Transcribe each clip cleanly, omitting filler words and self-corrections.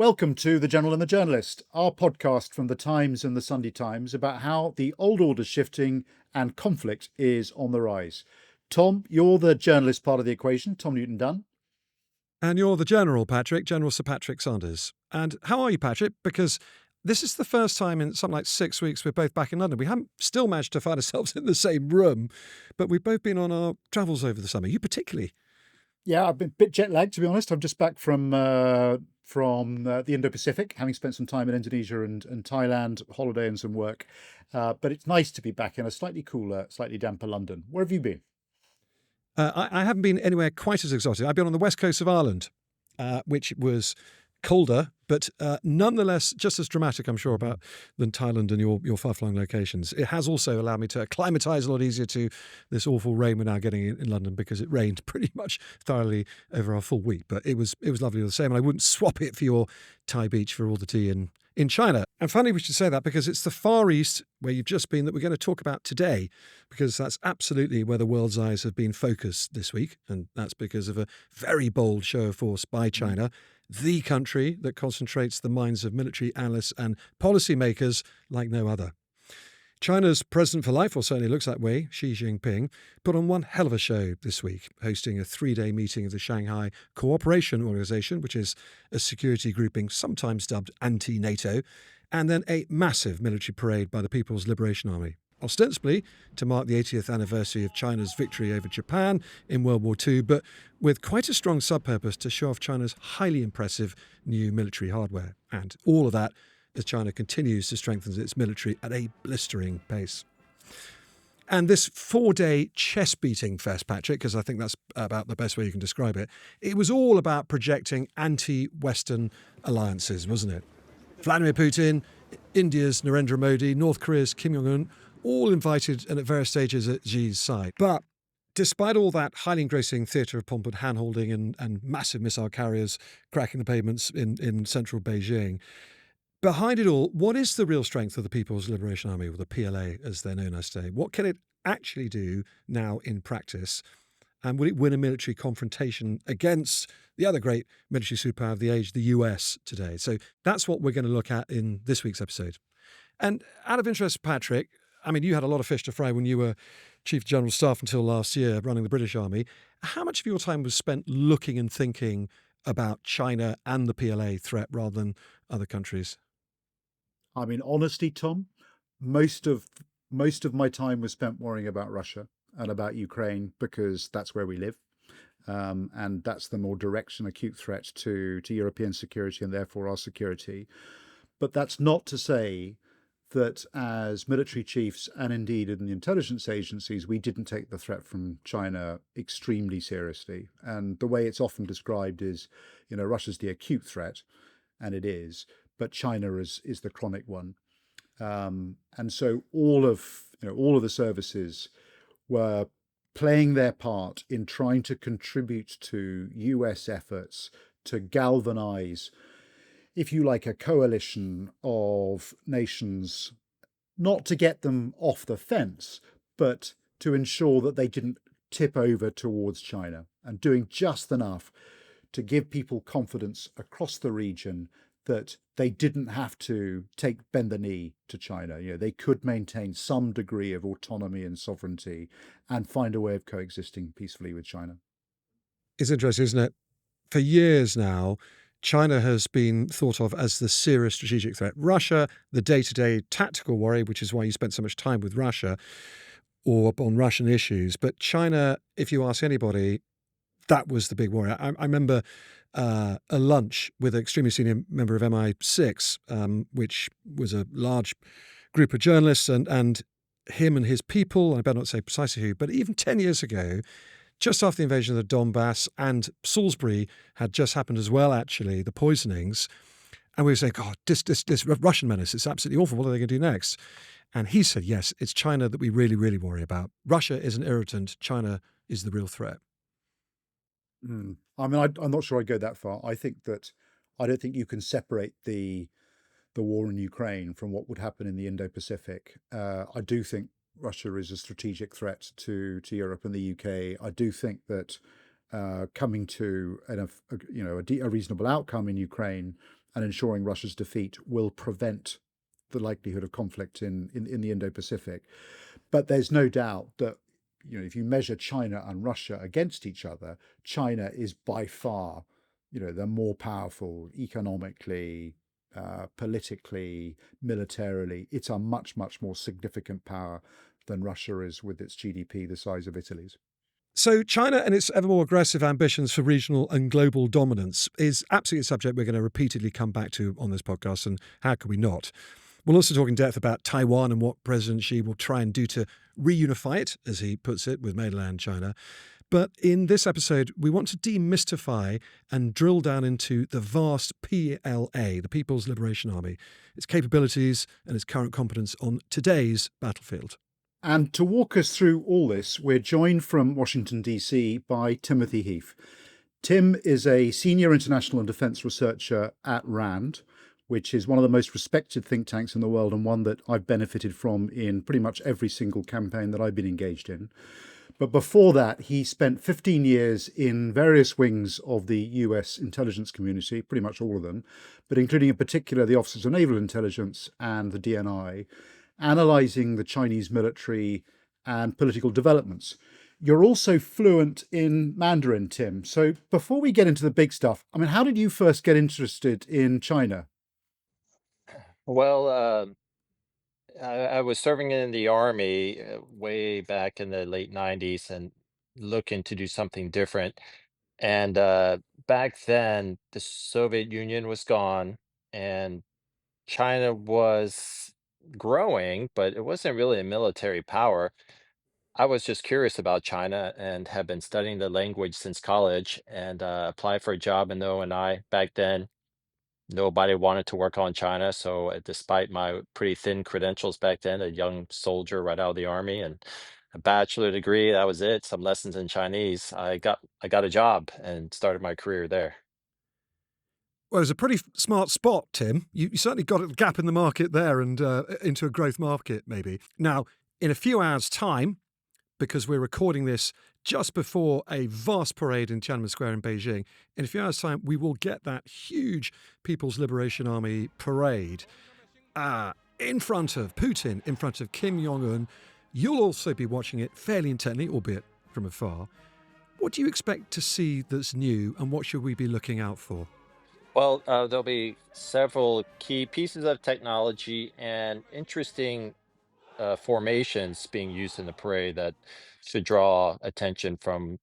Welcome to The General and the Journalist, our podcast from the Times and the Sunday Times about how the old order's shifting and conflict is on the rise. Tom, you're the journalist part of the equation, Tom Newton-Dunn. And you're the General, Patrick, General Sir Patrick Sanders. And how are you, Patrick? Because this is the first time in something like 6 weeks we're both back in London. We haven't still managed to find ourselves in the same room, but we've both been on our travels over the summer. You particularly. Yeah, I've been a bit jet lagged, to be honest. I'm just back from the Indo-Pacific, having spent some time in Indonesia and Thailand, holiday and some work. But it's nice to be back in a slightly cooler, slightly damper London. Where have you been? I haven't been anywhere quite as exotic. I've been on the west coast of Ireland, which was colder, but nonetheless just as dramatic, I'm sure, than Thailand and your far-flung locations. It has also allowed me to acclimatise a lot easier to this awful rain we're now getting in London, because it rained pretty much thoroughly over our full week. But it was lovely all the same, and I wouldn't swap it for your Thai beach for all the tea in China. And funny we should say that, because it's the Far East, where you've just been, that we're going to talk about today, because that's absolutely where the world's eyes have been focused this week. And that's because of a very bold show of force by China, the country that concentrates the minds of military analysts and policymakers like no other. China's president for life, or certainly looks that way, Xi Jinping, put on one hell of a show this week, hosting a 3-day meeting of the Shanghai Cooperation Organization, which is a security grouping sometimes dubbed anti-NATO, and then a massive military parade by the People's Liberation Army, ostensibly to mark the 80th anniversary of China's victory over Japan in World War II, but with quite a strong sub-purpose to show off China's highly impressive new military hardware. And all of that as China continues to strengthen its military at a blistering pace. And this 4-day chest-beating fest, Patrick, because I think that's about the best way you can describe it, it was all about projecting anti-Western alliances, wasn't it? Vladimir Putin, India's Narendra Modi, North Korea's Kim Jong-un, all invited and at various stages at Xi's side. But despite all that highly engrossing theatre of pomp and hand-holding and massive missile carriers cracking the pavements in central Beijing, behind it all, what is the real strength of the People's Liberation Army, or the PLA as they're known as today? What can it actually do now in practice? And will it win a military confrontation against the other great military superpower of the age, the US, today? So that's what we're going to look at in this week's episode. And out of interest, Patrick, I mean, you had a lot of fish to fry when you were Chief of General Staff until last year, running the British Army. How much of your time was spent looking and thinking about China and the PLA threat rather than other countries? I mean, honestly, Tom, most of my time was spent worrying about Russia and about Ukraine, because that's where we live. And that's the more direct and acute threat to European security and therefore our security. But that's not to say that as military chiefs and indeed in the intelligence agencies, we didn't take the threat from China extremely seriously. And the way it's often described is, Russia's the acute threat, and it is, but China is the chronic one. And so all of the services were playing their part in trying to contribute to US efforts to galvanize, if you like, a coalition of nations, not to get them off the fence, but to ensure that they didn't tip over towards China, and doing just enough to give people confidence across the region that they didn't have to bend the knee to China. They could maintain some degree of autonomy and sovereignty and find a way of coexisting peacefully with China. It's interesting, isn't it? For years now, China has been thought of as the serious strategic threat. Russia, the day-to-day tactical worry, which is why you spent so much time with Russia or on Russian issues. But China, if you ask anybody, that was the big worry. I remember a lunch with an extremely senior member of MI6, which was a large group of journalists, and him and his people, I better not say precisely who, but even 10 years ago, just after the invasion of the Donbass, and Salisbury had just happened as well, actually, the poisonings. And we were saying, God, this Russian menace, it's absolutely awful. What are they going to do next? And he said, yes, it's China that we really, really worry about. Russia is an irritant. China is the real threat. I mean, I'm not sure I'd go that far. I don't think you can separate the war in Ukraine from what would happen in the Indo-Pacific. I do think Russia is a strategic threat to Europe and the UK. I do think that coming to a reasonable outcome in Ukraine and ensuring Russia's defeat will prevent the likelihood of conflict in the Indo-Pacific. But there's no doubt that, if you measure China and Russia against each other, China is by far, the more powerful economically, politically, militarily. It's a much, much more significant power than Russia is, with its GDP the size of Italy's. So China and its ever more aggressive ambitions for regional and global dominance is absolutely a subject we're going to repeatedly come back to on this podcast, and how could we not? We'll also talk in depth about Taiwan and what President Xi will try and do to reunify it, as he puts it, with mainland China. But in this episode, we want to demystify and drill down into the vast PLA, the People's Liberation Army, its capabilities and its current competence on today's battlefield. And to walk us through all this, we're joined from Washington, D.C. by Timothy Heath. Tim is a senior international and defence researcher at RAND, which is one of the most respected think tanks in the world, and one that I've benefited from in pretty much every single campaign that I've been engaged in. But before that, he spent 15 years in various wings of the US intelligence community, pretty much all of them, but including in particular the Offices of Naval Intelligence and the DNI, analysing the Chinese military and political developments. You're also fluent in Mandarin, Tim. So before we get into the big stuff, how did you first get interested in China? Well, I was serving in the army way back in the late 90s and looking to do something different. And back then, the Soviet Union was gone and China was growing, but it wasn't really a military power. I was just curious about China and have been studying the language since college and applied for a job in the O&I back then. Nobody wanted to work on China, so despite my pretty thin credentials back then, a young soldier right out of the army and a bachelor degree, that was it. Some lessons in Chinese. I got a job and started my career there. Well, it was a pretty smart spot, Tim. You certainly got a gap in the market there and into a growth market, maybe. Now, in a few hours' time, because we're recording this just before a vast parade in Tiananmen Square in Beijing, in a few hours' time, we will get that huge People's Liberation Army parade in front of Putin, in front of Kim Jong-un. You'll also be watching it fairly intently, albeit from afar. What do you expect to see that's new, and what should we be looking out for? Well, there'll be several key pieces of technology and interesting formations being used in the parade that should draw attention from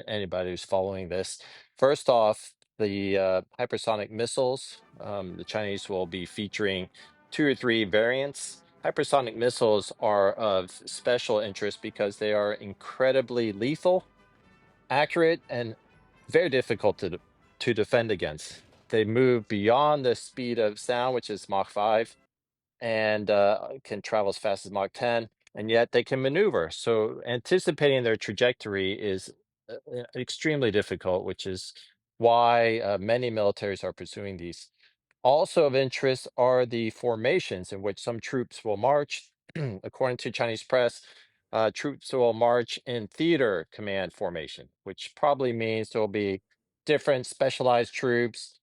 anybody who's following this. First off, the hypersonic missiles. The Chinese will be featuring two or three variants. Hypersonic missiles are of special interest because they are incredibly lethal, accurate, and very difficult to defend against. They move beyond the speed of sound, which is Mach 5, and can travel as fast as Mach 10, and yet they can maneuver. So anticipating their trajectory is extremely difficult, which is why many militaries are pursuing these. Also of interest are the formations in which some troops will march. According to Chinese press, troops will march in theater command formation, which probably means there will be different specialized troops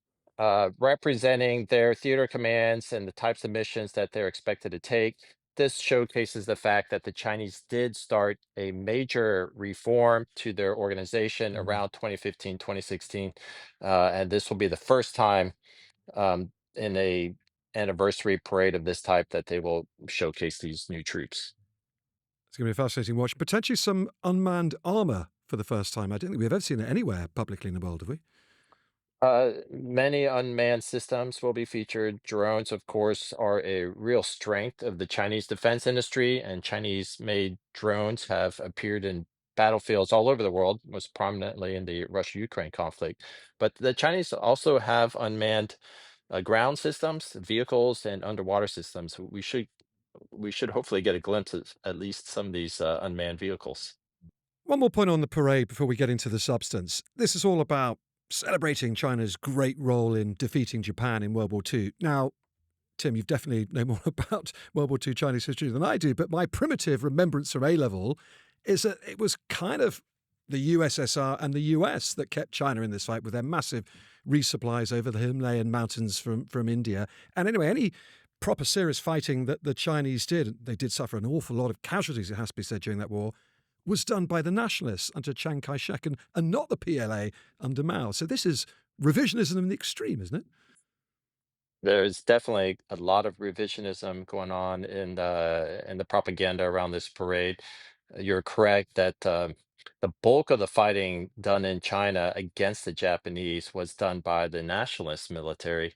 representing their theater commands and the types of missions that they're expected to take. This showcases the fact that the Chinese did start a major reform to their organization Mm. around 2015, 2016. And this will be the first time in a anniversary parade of this type that they will showcase these new troops. It's going to be a fascinating watch. Potentially some unmanned armour for the first time. I don't think we've ever seen it anywhere publicly in the world, have we? Many unmanned systems will be featured. Drones, of course, are a real strength of the Chinese defense industry, and Chinese-made drones have appeared in battlefields all over the world, most prominently in the Russia-Ukraine conflict. But the Chinese also have unmanned ground systems, vehicles, and underwater systems. We should hopefully get a glimpse of at least some of these unmanned vehicles. One more point on the parade before we get into the substance. This is all about celebrating China's great role in defeating Japan in World War II. Now, Tim, you've definitely know more about World War II Chinese history than I do, but my primitive remembrance from A-level is that it was kind of the USSR and the US that kept China in this fight with their massive resupplies over the Himalayan mountains from India. And anyway, any proper serious fighting that the Chinese did, they did suffer an awful lot of casualties, it has to be said, during that war, was done by the nationalists under Chiang Kai-shek and not the PLA under Mao. So this is revisionism in the extreme, isn't it? There's definitely a lot of revisionism going on in the propaganda around this parade. You're correct that the bulk of the fighting done in China against the Japanese was done by the nationalist military,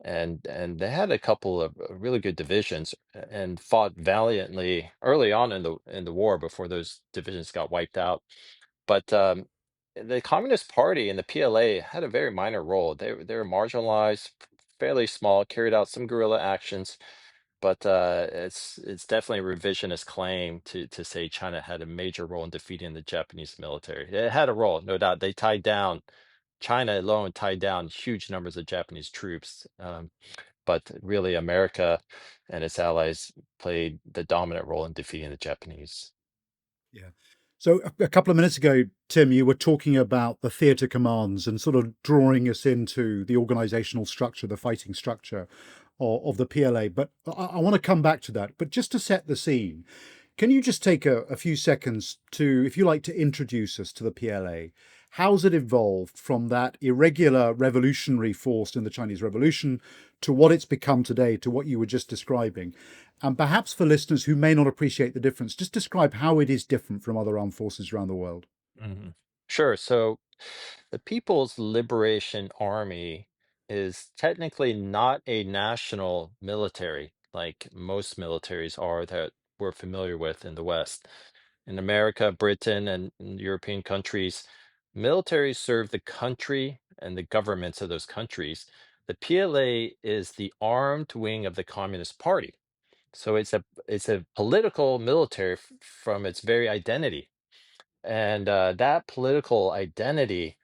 and they had a couple of really good divisions and fought valiantly early on in the war before those divisions got wiped out. But the Communist Party and the PLA had a very minor role. They were marginalized, fairly small, carried out some guerrilla actions, but it's definitely a revisionist claim to say China had a major role in defeating the Japanese military. It had a role, no doubt. They tied down China alone tied down huge numbers of Japanese troops, but really America and its allies played the dominant role in defeating the Japanese. Yeah. So a couple of minutes ago, Tim, you were talking about the theatre commands and sort of drawing us into the organizational structure, the fighting structure of the PLA. But I want to come back to that. But just to set the scene, can you just take a few seconds to, if you like, to introduce us to the PLA? How's it evolved from that irregular revolutionary force in the Chinese Revolution to what it's become today, to what you were just describing? And perhaps for listeners who may not appreciate the difference, just describe how it is different from other armed forces around the world. Mhm. Sure. So the People's Liberation Army is technically not a national military like most militaries are that we're familiar with in the West. In America, Britain, and in European countries, militaries serve the country and the governments of those countries. The PLA is the armed wing of the Communist Party. So it's a political military from its very identity. And that political identity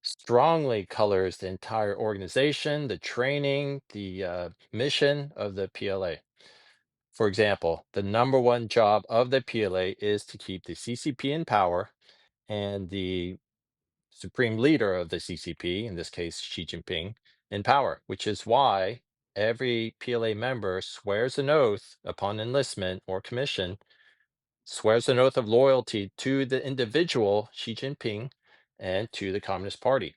strongly colors the entire organization, the training, the mission of the PLA. For example, the number one job of the PLA is to keep the CCP in power and the supreme leader of the CCP, in this case, Xi Jinping, in power, which is why every PLA member swears an oath upon enlistment or commission, swears an oath of loyalty to the individual Xi Jinping and to the Communist Party.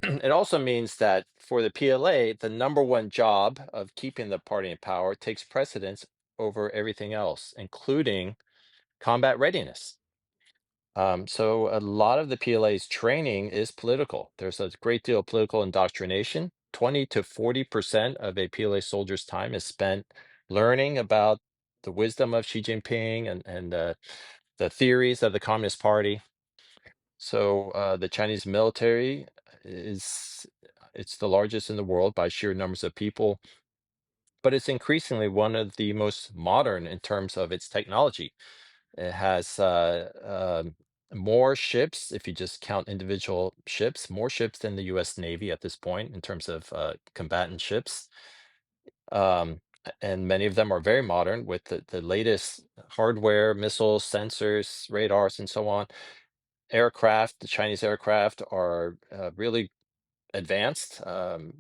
It also means that for the PLA, the number one job of keeping the party in power takes precedence over everything else, including combat readiness. So a lot of the PLA's training is political. There's a great deal of political indoctrination. 20 to 40% of a PLA soldier's time is spent learning about the wisdom of Xi Jinping and the theories of the Communist Party. So the Chinese military is it's the largest in the world by sheer numbers of people, but it's increasingly one of the most modern in terms of its technology. It has more ships, if you just count individual ships, more ships than the U.S. Navy at this point in terms of combatant ships. And many of them are very modern with the latest hardware, missiles, sensors, radars, and so on. Aircraft, the Chinese aircraft are really advanced,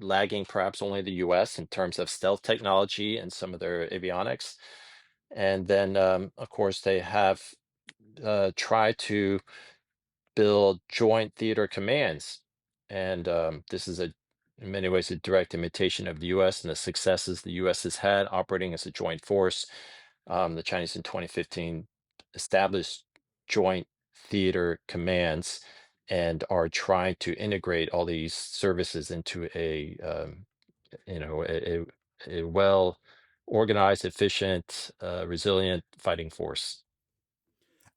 lagging perhaps only the US in terms of stealth technology and some of their avionics. And then, of course, they have tried to build joint theater commands. And this is in many ways, a direct imitation of the US and the successes the US has had operating as a joint force. The Chinese in 2015 established joint theater commands and are trying to integrate all these services into a well organized, efficient, resilient fighting force.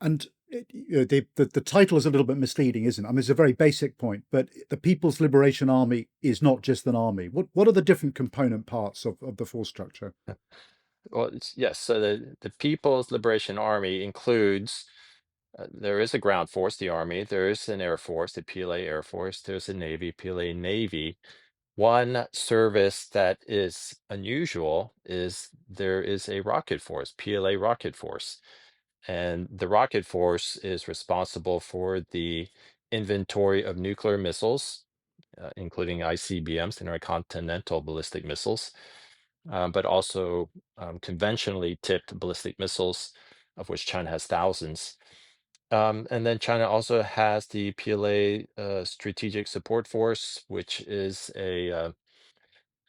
And the title is a little bit misleading, isn't it? I mean, it's a very basic point, but the People's Liberation Army is not just an army. What are the different component parts of the force structure? Well, yes. So the People's Liberation Army includes there is a ground force, the Army. There is an Air Force, the PLA Air Force. There's a Navy, PLA Navy. One service that is unusual is there is a rocket force, PLA Rocket Force. And the rocket force is responsible for the inventory of nuclear missiles including ICBMs, intercontinental ballistic missiles, but also conventionally tipped ballistic missiles, of which China has thousands. And then China also has the PLA Strategic Support Force, which is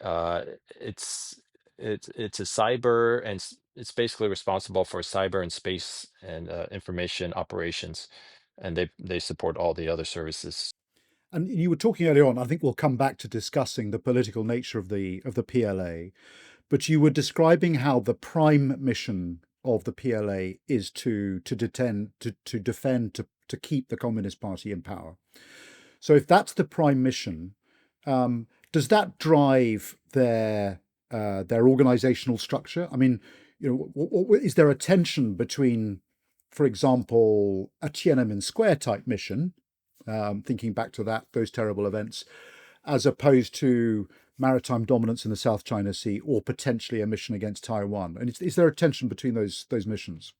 uh, it's it's a cyber and it's basically responsible for cyber and space and information operations, and they support all the other services. And you were talking earlier on, I think we'll come back to discussing the political nature of the PLA, but you were describing how the prime mission of the PLA is to defend, to keep the Communist Party in power. So if that's the prime mission, does that drive their organizational structure? I mean, is there a tension between, for example, a Tiananmen Square type mission, thinking back to those terrible events, as opposed to maritime dominance in the South China Sea, or potentially a mission against Taiwan? And is there a tension between those missions?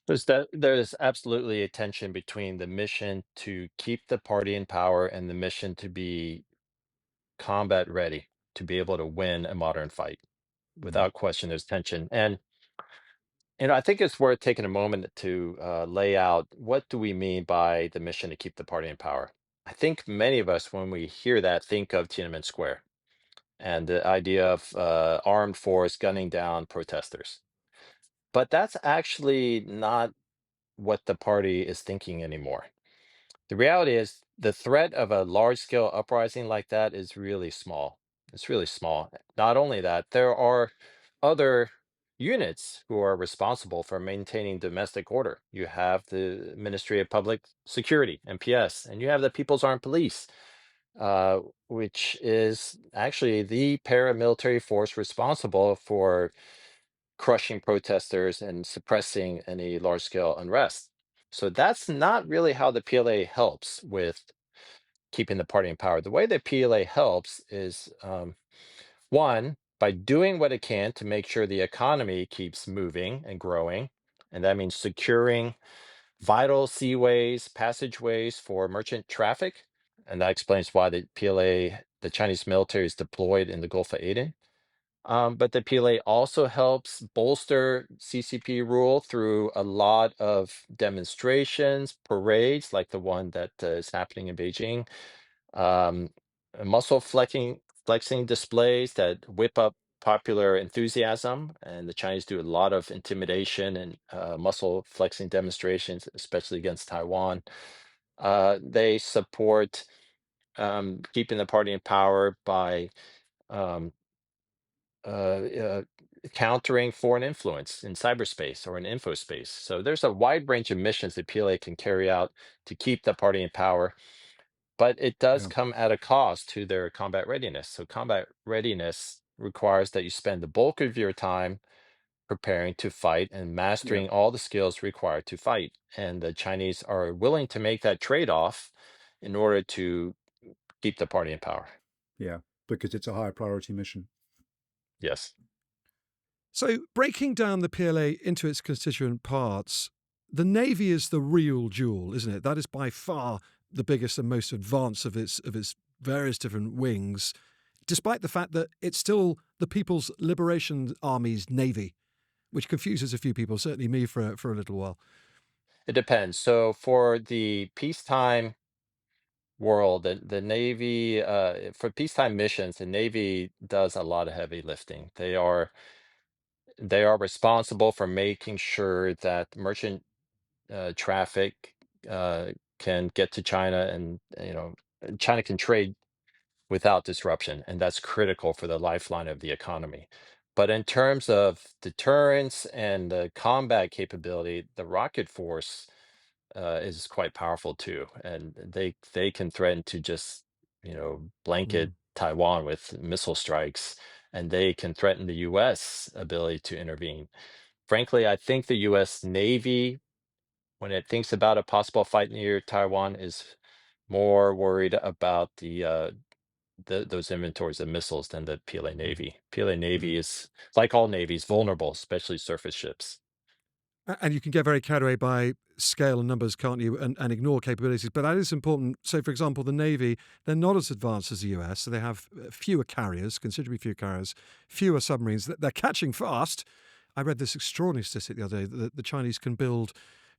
There's absolutely a tension between the mission to keep the party in power and the mission to be combat ready, to be able to win a modern fight. Mm, Without question, there's tension. And I think it's worth taking a moment to lay out what do we mean by the mission to keep the party in power. I think many of us, when we hear that, think of Tiananmen Square and the idea of armed force gunning down protesters. But that's actually not what the party is thinking anymore. The reality is the threat of a large scale uprising like that is really small. It's really small. Not only that, there are other units who are responsible for maintaining domestic order. You have the Ministry of Public Security, MPS, and you have the People's Armed Police, uh, which is actually the paramilitary force responsible for crushing protesters and suppressing any large scale unrest. So that's not really how the PLA helps with keeping the party in power. The way the PLA helps is one, by doing what it can to make sure the economy keeps moving and growing. And that means securing vital seaways, passageways for merchant traffic. And that explains why the PLA, the Chinese military, is deployed in the Gulf of Aden. But the PLA also helps bolster CCP rule through a lot of demonstrations, parades like the one that is happening in Beijing, um, muscle flexing displays that whip up popular enthusiasm. And the Chinese do a lot of intimidation and muscle flexing demonstrations, especially against Taiwan. They support keeping the party in power by um, uh, uh, countering foreign influence in cyberspace or in infospace. So there's a wide range of missions that PLA can carry out to keep the party in power, but it does yeah, come at a cost to their combat readiness. So combat readiness requires that you spend the bulk of your time preparing to fight and yeah, mastering all the skills required to fight. And the Chinese are willing to make that trade-off in order to keep the party in power. yeah, because it's a higher priority mission. Yes. So, breaking down the PLA into its constituent parts, the Navy is the real jewel, isn't it? That is by far the biggest and most advanced of its various different wings, despite the fact that it's still the People's Liberation Army's Navy, which confuses a few people, certainly me for a little while. It depends. So for the peacetime world, the Navy, for peacetime missions, the Navy does a lot of heavy lifting. They are responsible for making sure that merchant traffic uh, can get to China, and China can trade without disruption, and that's critical for the lifeline of the economy. But in terms of deterrence and the combat capability, the rocket force is quite powerful too, and they can threaten to just blanket Mm, Taiwan with missile strikes, and they can threaten the U.S. ability to intervene. Frankly, I think the U.S. Navy, when it thinks about a possible fight near Taiwan, is more worried about those inventories of missiles than the PLA mm, Navy. PLA mm. Navy is, like all navies, vulnerable, especially surface ships. And you can get very carried away by scale and numbers, can't you, and ignore capabilities. But that is important. So, for example, the Navy, they're not as advanced as the US. So they have fewer carriers, considerably fewer carriers, fewer submarines. They're catching fast. I read this extraordinary statistic the other day that the Chinese can build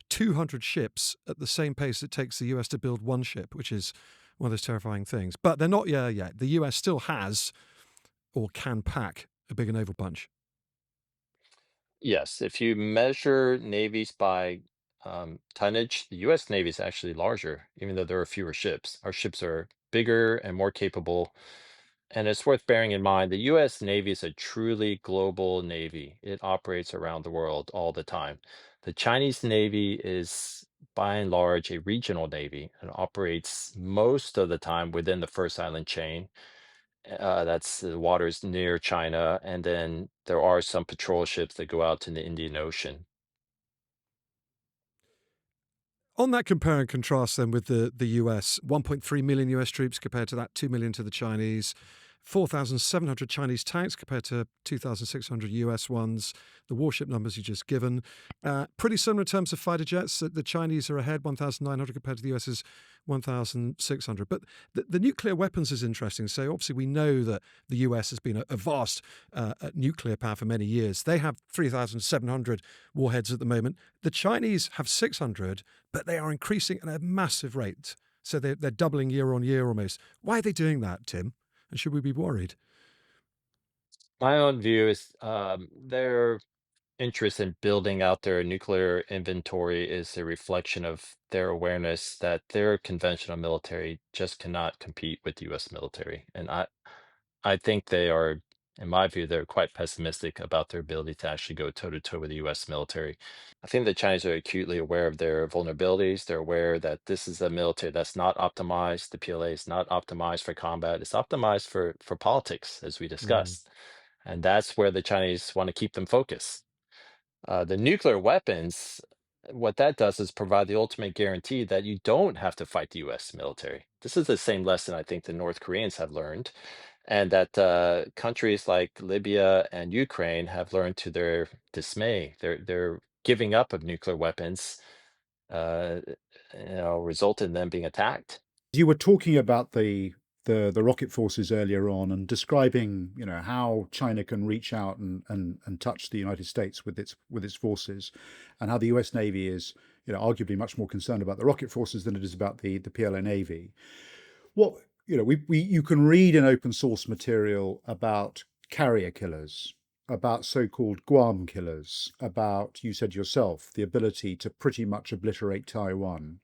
200 ships at the same pace it takes the US to build one ship, which is one of those terrifying things. But they're not there yet. The US still has or can pack a bigger naval punch. Yes, if you measure navies by tonnage, the U.S. Navy is actually larger, even though there are fewer ships. Our ships are bigger and more capable. And it's worth bearing in mind the U.S. Navy is a truly global Navy. It operates around the world all the time. The Chinese Navy is, by and large, a regional Navy and operates most of the time within the First Island chain. That's the waters near China. And then there are some patrol ships that go out to the Indian Ocean. On that compare and contrast then with the US, 1.3 million US troops compared to that 2 million to the Chinese, 4,700 Chinese tanks compared to 2,600 US ones, the warship numbers you just given. Pretty similar in terms of fighter jets. The Chinese are ahead, 1,900 compared to the US's 1,600. But the nuclear weapons is interesting. So obviously we know that the US has been a vast nuclear power for many years. They have 3,700 warheads at the moment. The Chinese have 600, but they are increasing at a massive rate. So they're doubling year on year almost. Why are they doing that, Tim? And should we be worried? My own view is their interest in building out their nuclear inventory is a reflection of their awareness that their conventional military just cannot compete with the US military. And I think they are, in my view, they're quite pessimistic about their ability to actually go toe to toe with the US military. I think the Chinese are acutely aware of their vulnerabilities. They're aware that this is a military that's not optimized. The PLA is not optimized for combat. It's optimized for politics, as we Mm. discussed. And that's where the Chinese want to keep them focused. The nuclear weapons, what that does is provide the ultimate guarantee that you don't have to fight the US military. This is the same lesson I think the North Koreans have learned, and that countries like Libya and Ukraine have learned to their dismay. They're giving up of nuclear weapons, uh, result in them being attacked. You were talking about the rocket forces earlier on and describing, how China can reach out and touch the United States with its forces, and how the US Navy is, arguably much more concerned about the rocket forces than it is about the PLA Navy. What we you can read in open source material about carrier killers, about so-called Guam killers, about, you said yourself, the ability to pretty much obliterate Taiwan.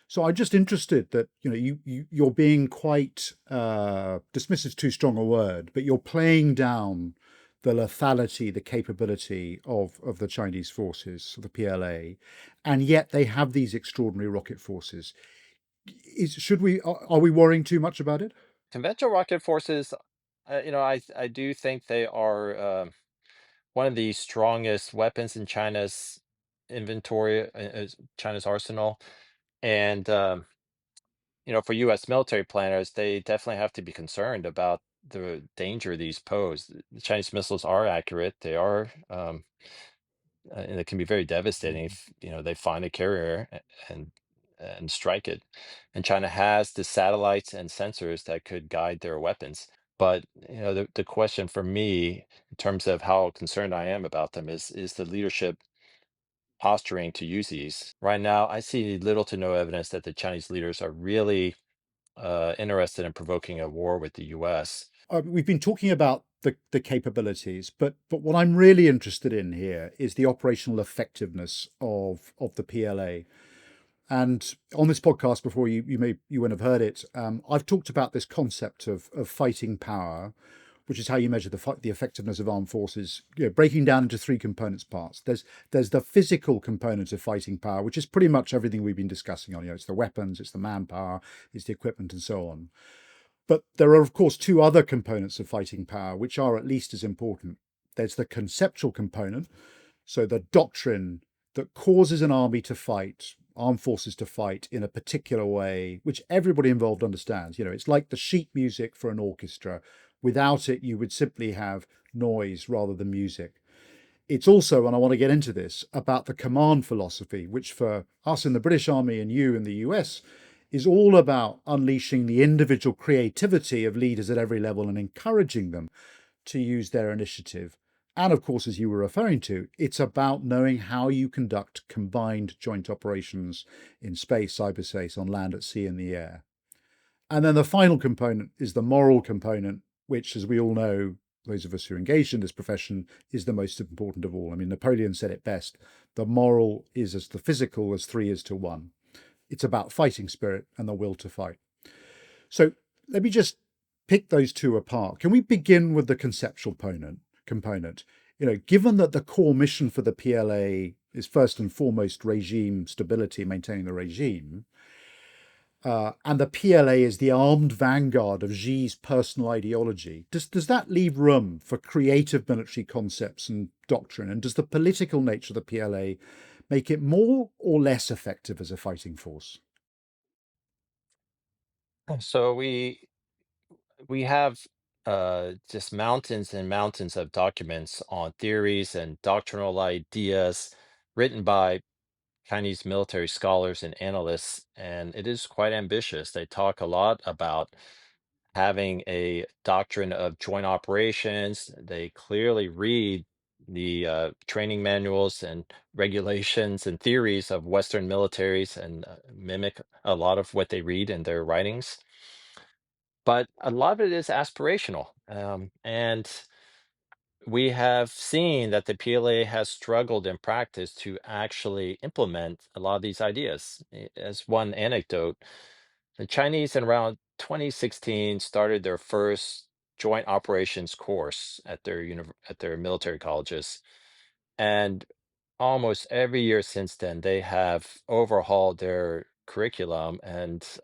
So I'm just interested that you're being quite dismissive is too strong a word, but you're playing down the lethality, the capability of the Chinese forces, the PLA, and yet they have these extraordinary rocket forces. Are we worrying too much about it? Conventional rocket forces, I do think they are one of the strongest weapons in China's inventory, China's arsenal. And for U.S. military planners, they definitely have to be concerned about the danger these pose. The Chinese missiles are accurate. They are, and it can be very devastating if they find a carrier and strike it. And China has the satellites and sensors that could guide their weapons. But the question for me, in terms of how concerned I am about them, is the leadership posturing to use these. Right now, I see little to no evidence that the Chinese leaders are really interested in provoking a war with the U.S. We've been talking about the capabilities, but what I'm really interested in here is the operational effectiveness of the PLA. And on this podcast before, you wouldn't have heard it. I've talked about this concept of fighting power, which is how you measure the effectiveness of armed forces. Breaking down into three components parts. There's the physical component of fighting power, which is pretty much everything we've been discussing on. It's the weapons, it's the manpower, it's the equipment, and so on. But there are, of course, two other components of fighting power, which are at least as important. There's the conceptual component, so the doctrine that causes an army to fight, armed forces to fight in a particular way, which everybody involved understands. It's like the sheet music for an orchestra. Without it, you would simply have noise rather than music. It's also, and I want to get into this, about the command philosophy, which for us in the British Army and you in the US is all about unleashing the individual creativity of leaders at every level and encouraging them to use their initiative. And of course, as you were referring to, it's about knowing how you conduct combined joint operations in space, cyberspace, on land, at sea, in the air. And then the final component is the moral component, which, as we all know, those of us who are engaged in this profession, is the most important of all. I mean, Napoleon said it best: the moral is as the physical as three is to one. It's about fighting spirit and the will to fight. So let me just pick those two apart. Can we begin with the conceptual component? Given that the core mission for the PLA is first and foremost regime stability, maintaining the regime, and the PLA is the armed vanguard of Xi's personal ideology, does that leave room for creative military concepts and doctrine? And does the political nature of the PLA make it more or less effective as a fighting force? So we have just mountains and mountains of documents on theories and doctrinal ideas written by Chinese military scholars and analysts, and it is quite ambitious. They talk a lot about having a doctrine of joint operations. They clearly read the training manuals and regulations and theories of Western militaries and mimic a lot of what they read in their writings. But a lot of it is aspirational. And we have seen that the PLA has struggled in practice to actually implement a lot of these ideas. As one anecdote, the Chinese in around 2016 started their first joint operations course at at their military colleges, and almost every year since then they have overhauled their curriculum and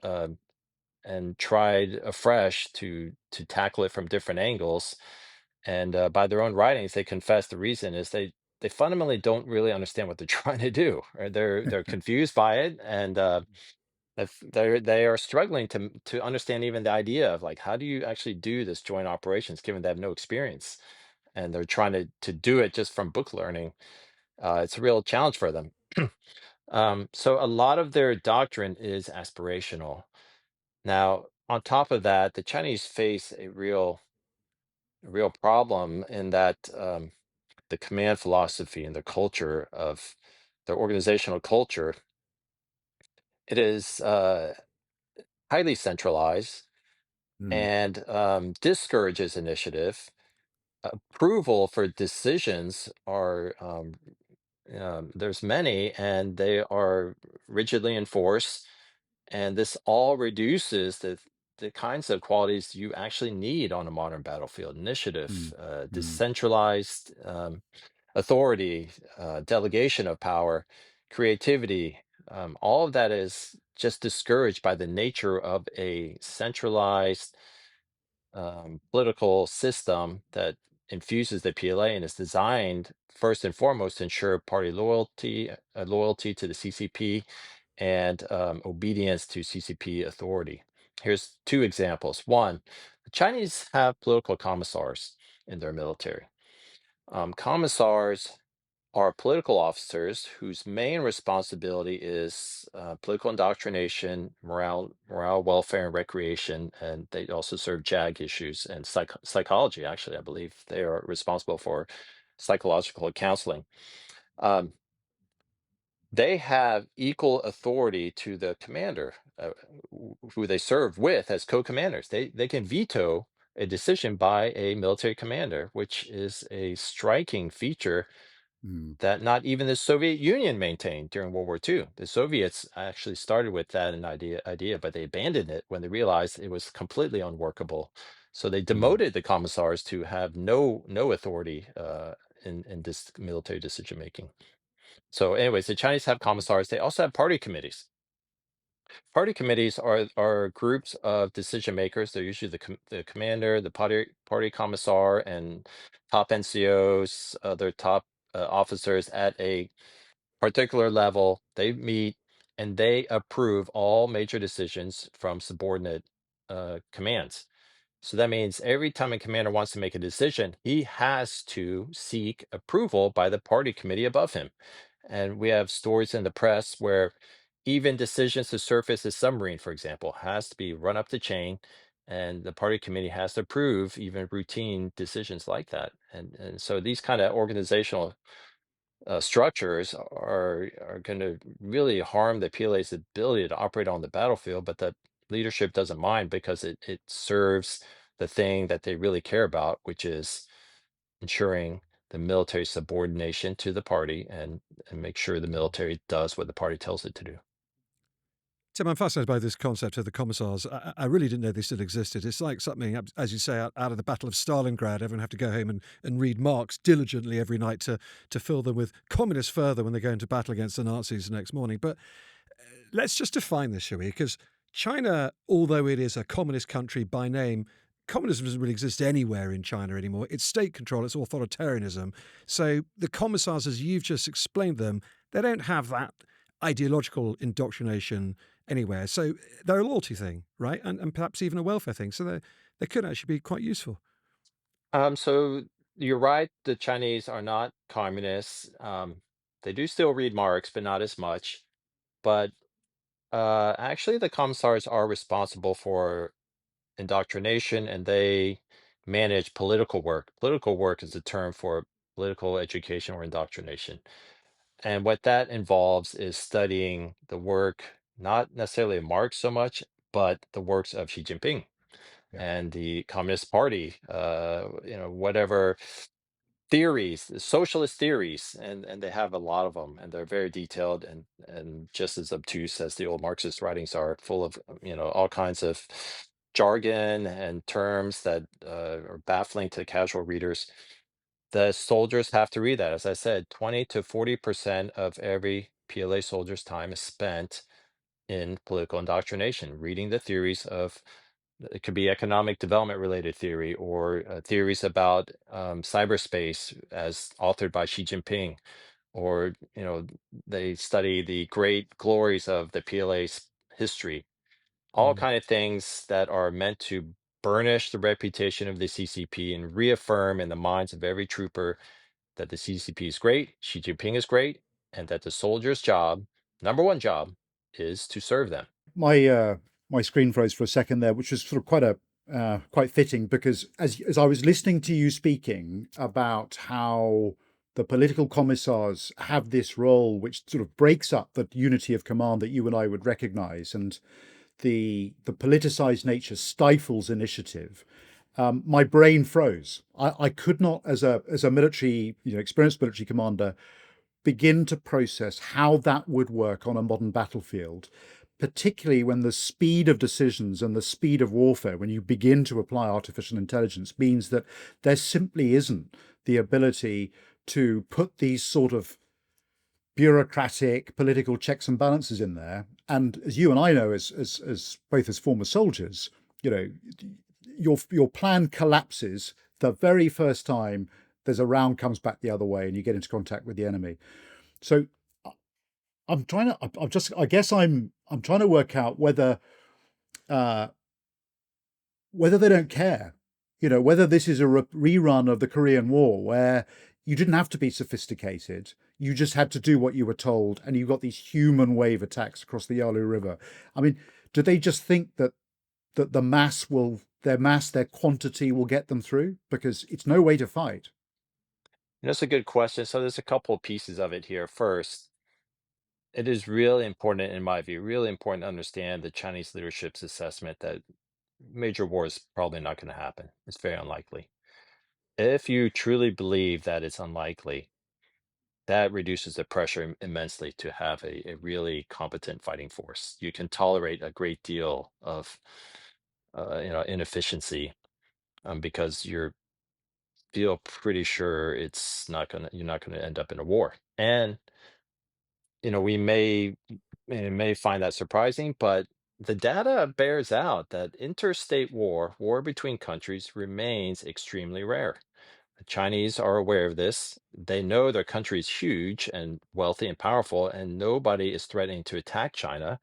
tried afresh to tackle it from different angles. And by their own writings, they confess the reason is they fundamentally don't really understand what they're trying to do. Or they're confused by it, and if they are struggling to understand even the idea of like how do you actually do this joint operations, given they have no experience, and they're trying to do it just from book learning. It's a real challenge for them. So a lot of their doctrine is aspirational. Now, on top of that, the Chinese face a real problem in that the command philosophy and the culture of their organizational culture, it is highly centralized Mm, and discourages initiative. Approval for decisions are there's many, and they are rigidly enforced. And this all reduces the kinds of qualities you actually need on a modern battlefield: initiative, mm, mm, decentralized authority, delegation of power, creativity. All of that is just discouraged by the nature of a centralized political system that infuses the PLA and is designed first and foremost to ensure party loyalty to the CCP, and obedience to CCP authority. Here's two examples. One, the Chinese have political commissars in their military. Commissars are political officers whose main responsibility is political indoctrination, welfare, and recreation, and they also serve JAG issues and psychology. Actually, I believe they are responsible for psychological counseling. Um, they have equal authority to the commander, who they serve with as co-commanders. They can veto a decision by a military commander, which is a striking feature mm, that not even the Soviet Union maintained during World War II. The Soviets actually started with that an idea, but they abandoned it when they realized it was completely unworkable. So they mm, demoted the commissars to have no authority in this military decision making. So, anyways, the Chinese have commissars. They also have party committees. Party committees are groups of decision makers. They're usually the commander, the party commissar, and top NCOs, other top officers at a particular level. They meet and they approve all major decisions from subordinate commands. So that means every time a commander wants to make a decision, he has to seek approval by the party committee above him. And we have stories in the press where even decisions to surface a submarine, for example, has to be run up the chain, and the party committee has to approve even routine decisions like that. And so these kind of organizational structures are going to really harm the PLA's ability to operate on the battlefield, but the leadership doesn't mind because it serves the thing that they really care about, which is ensuring the military subordination to the party and make sure the military does what the party tells it to do. Tim, I'm fascinated by this concept of the commissars. I really didn't know they still existed. It's like something, as you say, out of the Battle of Stalingrad. Everyone have to go home and read Marx diligently every night to fill them with communist further when they go into battle against the Nazis the next morning. But let's just define this, shall we? Because China, although it is a communist country by name, communism doesn't really exist anywhere in China anymore. It's state control, it's authoritarianism. So the commissars, as you've just explained them, they don't have that ideological indoctrination anywhere. So they're a loyalty thing, right? And perhaps even a welfare thing. So they could actually be quite useful. So you're right, the Chinese are not communists. They do still read Marx, but not as much. But actually, the commissars are responsible for indoctrination, and they manage political work. Political work is a term for political education or indoctrination. And what that involves is studying the work, not necessarily of Marx so much, but the works of Xi Jinping Yeah. and the Communist Party, whatever theories, the socialist theories, and they have a lot of them, and they're very detailed and just as obtuse as the old Marxist writings are, full of all kinds of jargon and terms that are baffling to casual readers. The soldiers have to read that. As I said, 20 to 40% of every PLA soldier's time is spent in political indoctrination, reading the theories of, it could be economic development related theory, or theories about cyberspace as authored by Xi Jinping, or they study the great glories of the PLA's history, all Mm. kind of things that are meant to burnish the reputation of the CCP and reaffirm in the minds of every trooper that the CCP is great, Xi Jinping is great, and that the soldier's job, number one job, is to serve them. My screen froze for a second there, which was sort of quite fitting, because as I was listening to you speaking about how the political commissars have this role which sort of breaks up the unity of command that you and I would recognize, and the politicized nature stifles initiative. My brain froze. I could not, as a military, experienced military commander, begin to process how that would work on a modern battlefield, particularly when the speed of decisions and the speed of warfare, when you begin to apply artificial intelligence, means that there simply isn't the ability to put these sort of bureaucratic political checks and balances in there. And as you and I know, as both as former soldiers, you know, your plan collapses the very first time there's a round comes back the other way and you get into contact with the enemy. So I guess I'm trying to work out uh, whether they don't care, whether this is a rerun of the Korean War where you didn't have to be sophisticated. You just had to do what you were told, and you got these human wave attacks across the Yalu River. I mean, do they just think that their quantity will get them through? Because it's no way to fight. That's a good question. So there's a couple of pieces of it here. First, it is really important, in my view, really important to understand the Chinese leadership's assessment that major war is probably not going to happen. It's very unlikely. If you truly believe that it's unlikely, that reduces the pressure immensely to have a really competent fighting force. You can tolerate a great deal of inefficiency, because you feel pretty sure you're not gonna end up in a war. And we may find that surprising, but the data bears out that interstate war between countries, remains extremely rare. The Chinese are aware of this. They know their country is huge and wealthy and powerful, and nobody is threatening to attack China.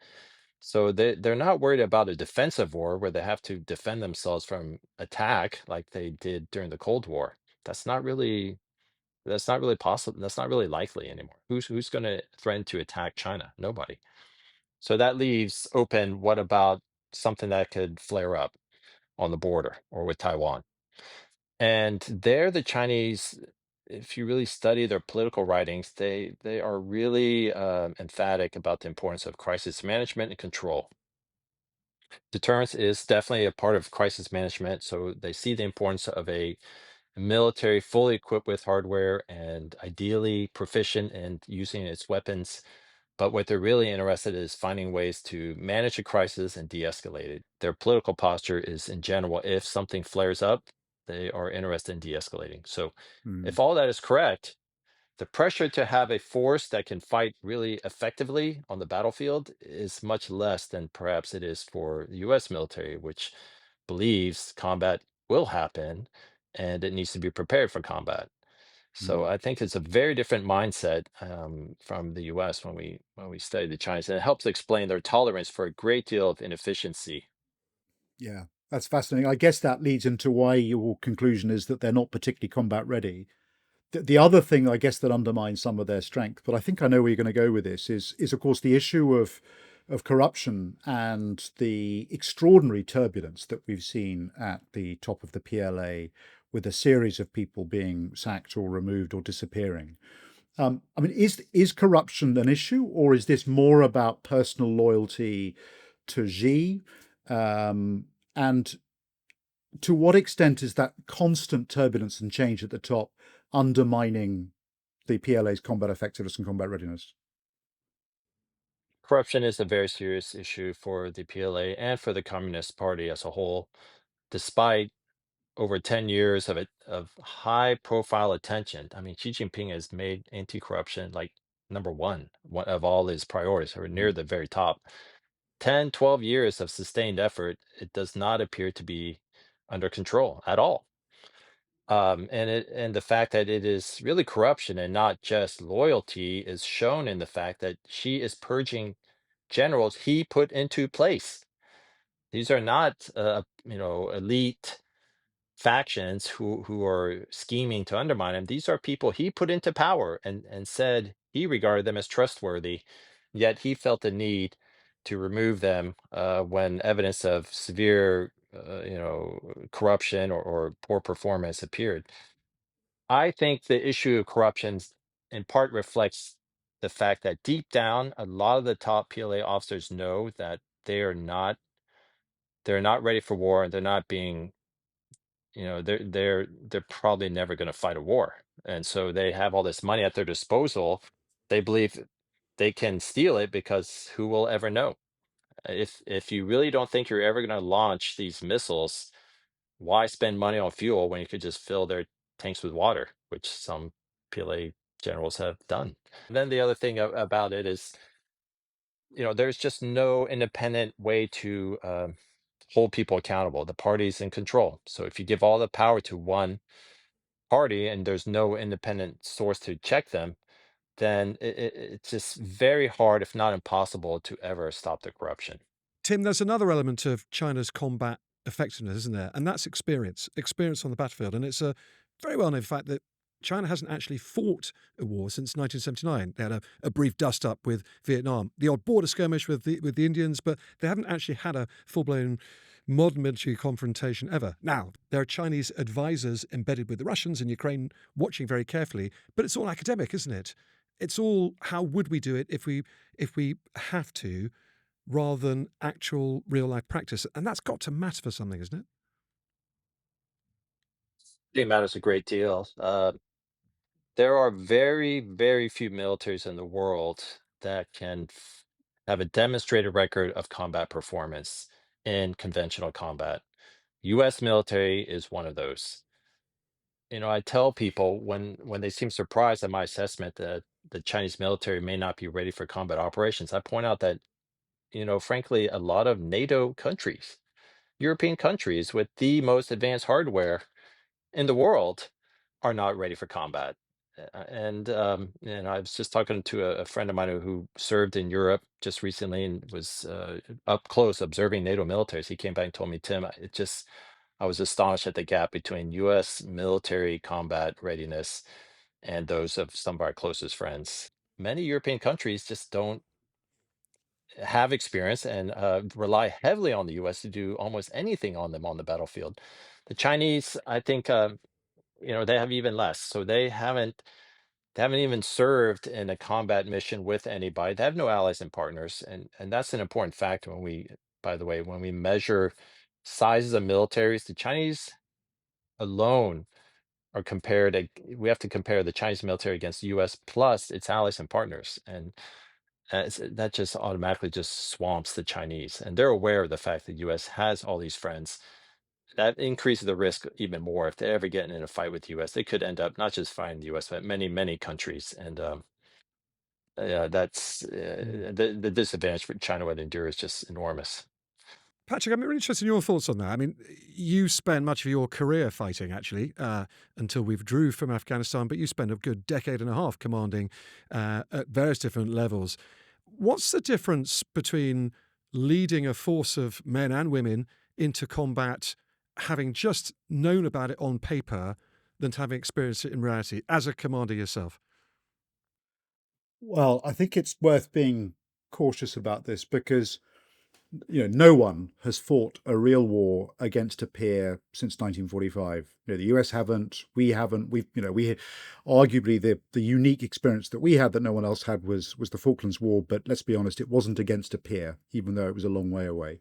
So they're not worried about a defensive war where they have to defend themselves from attack like they did during the Cold War. That's not really that's not really possible. That's not really likely anymore. Who's going to threaten to attack China? Nobody. So that leaves open, what about something that could flare up on the border or with Taiwan? And there, the Chinese, if you really study their political writings, they are really emphatic about the importance of crisis management and control. Deterrence is definitely a part of crisis management, so they see the importance of a military fully equipped with hardware and ideally proficient in using its weapons. But what they're really interested in is finding ways to manage a crisis and de-escalate it. Their political posture is, in general, if something flares up, they are interested in de-escalating. So Mm, if all that is correct, the pressure to have a force that can fight really effectively on the battlefield is much less than perhaps it is for the US military, which believes combat will happen and it needs to be prepared for combat. So mm. I think it's a very different mindset from the US when we study the Chinese, and it helps explain their tolerance for a great deal of inefficiency. Yeah, that's fascinating. I guess that leads into why your conclusion is that they're not particularly combat ready. The other thing, I guess, that undermines some of their strength, but I think I know where you're going to go with this, is of course the issue of corruption and the extraordinary turbulence that we've seen at the top of the PLA, with a series of people being sacked or removed or disappearing. I mean, is corruption an issue, or is this more about personal loyalty to Xi? And to what extent is that constant turbulence and change at the top undermining the PLA's combat effectiveness and combat readiness? Corruption is a very serious issue for the PLA and for the Communist Party as a whole, despite over 10 years of high profile attention. I mean, Xi Jinping has made anti-corruption like number one of all his priorities, or near Mm, the very top. 10, 12 years of sustained effort, it does not appear to be under control at all. And the fact that it is really corruption and not just loyalty is shown in the fact that she is purging generals he put into place. These are not elite factions who are scheming to undermine him. These are people he put into power and said he regarded them as trustworthy, yet he felt the need to remove them when evidence of severe, corruption or poor performance appeared. I think the issue of corruption in part reflects the fact that deep down, a lot of the top PLA officers know that they're not ready for war, and they're not being they're probably never going to fight a war, and so they have all this money at their disposal. They believe they can steal it because who will ever know? If you really don't think you're ever going to launch these missiles, why spend money on fuel when you could just fill their tanks with water, which some PLA generals have done. And then the other thing about it is, there's just no independent way to hold people accountable. The party's in control. So if you give all the power to one party and there's no independent source to check them, then it's just very hard, if not impossible, to ever stop the corruption. Tim, there's another element of China's combat effectiveness, isn't there? And that's experience on the battlefield. And it's a very well known fact that China hasn't actually fought a war since 1979. They had a brief dust up with Vietnam, the odd border skirmish with the Indians, but they haven't actually had a full blown modern military confrontation ever. Now, there are Chinese advisors embedded with the Russians in Ukraine watching very carefully, but it's all academic, isn't it? It's all how would we do it if we have to, rather than actual real life practice. And that's got to matter for something, isn't it? It matters a great deal. There are very, very few militaries in the world that can have a demonstrated record of combat performance in conventional combat. US military is one of those. I tell people when they seem surprised at my assessment that the Chinese military may not be ready for combat operations, I point out that, frankly, a lot of NATO countries, European countries with the most advanced hardware in the world, are not ready for combat. And I was just talking to a friend of mine who served in Europe just recently and was up close observing NATO militaries. He came back and told me, Tim, I was astonished at the gap between U.S. military combat readiness and those of some of our closest friends. Many European countries just don't have experience and rely heavily on the U.S. to do almost anything on them on the battlefield. The Chinese, I think, they have even less. So they haven't even served in a combat mission with anybody. They have no allies and partners, and that's an important factor when we, by the way, when we measure sizes of militaries, the Chinese alone are we have to compare the Chinese military against the US plus its allies and partners. And that just automatically just swamps the Chinese. And they're aware of the fact that the US has all these friends. That increases the risk even more if they ever get in a fight with the US. They could end up not just fighting the US, but many, many countries. And yeah, that's Mm. the disadvantage for China would endure is just enormous. Patrick, I'm really interested in your thoughts on that. I mean, you spent much of your career fighting, actually, until we withdrew from Afghanistan, but you spent a good decade and a half commanding at various different levels. What's the difference between leading a force of men and women into combat, having just known about it on paper, than to having experienced it in reality as a commander yourself? Well, I think it's worth being cautious about this because no one has fought a real war against a peer since 1945. The US haven't, we haven't. We arguably the unique experience that we had that no one else had was the Falklands War. But let's be honest, it wasn't against a peer, even though it was a long way away.